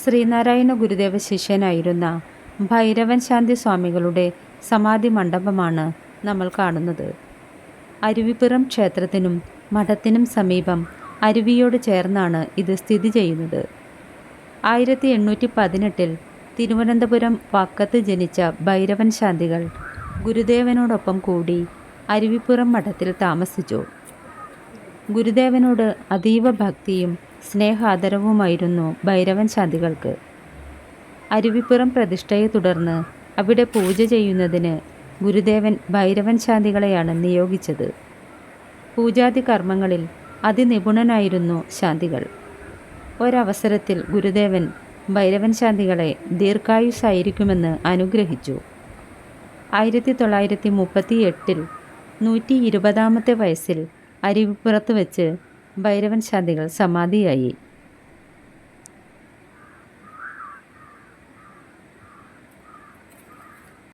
ശ്രീനാരായണ ഗുരുദേവ ശിഷ്യനായിരുന്ന ഭൈരവൻ ശാന്തി സ്വാമികളുടെ സമാധി മണ്ഡപമാണ് നമ്മൾ കാണുന്നത്. അരുവിപ്പുറം ക്ഷേത്രത്തിനും മഠത്തിനും സമീപം അരുവിയോട് ചേർന്നാണ് ഇത് സ്ഥിതി ചെയ്യുന്നത്. 1818 തിരുവനന്തപുരം വാക്കത്ത് ജനിച്ച ഭൈരവൻ ശാന്തികൾ ഗുരുദേവനോടൊപ്പം കൂടി അരുവിപ്പുറം മഠത്തിൽ താമസിച്ചു. ഗുരുദേവനോട് അതീവ ഭക്തിയും സ്നേഹാദരവുമായിരുന്നു ഭൈരവൻ ശാന്തികൾക്ക്. അരുവിപ്പുറം പ്രതിഷ്ഠയെ തുടർന്ന് അവിടെ പൂജ ചെയ്യുന്നതിന് ഗുരുദേവൻ ഭൈരവൻ ശാന്തികളെയാണ് നിയോഗിച്ചത്. പൂജാതി കർമ്മങ്ങളിൽ അതിനിപുണനായിരുന്നു ശാന്തികൾ. ഒരവസരത്തിൽ ഗുരുദേവൻ ഭൈരവൻ ശാന്തികളെ ദീർഘായുസ്സായിരിക്കുമെന്ന് അനുഗ്രഹിച്ചു. 1938 120ാമത്തെ വയസ്സിൽ അരുവിപ്പുറത്ത് വെച്ച് ഭൈരവൻ ശാന്തികൾ സമാധിയായി.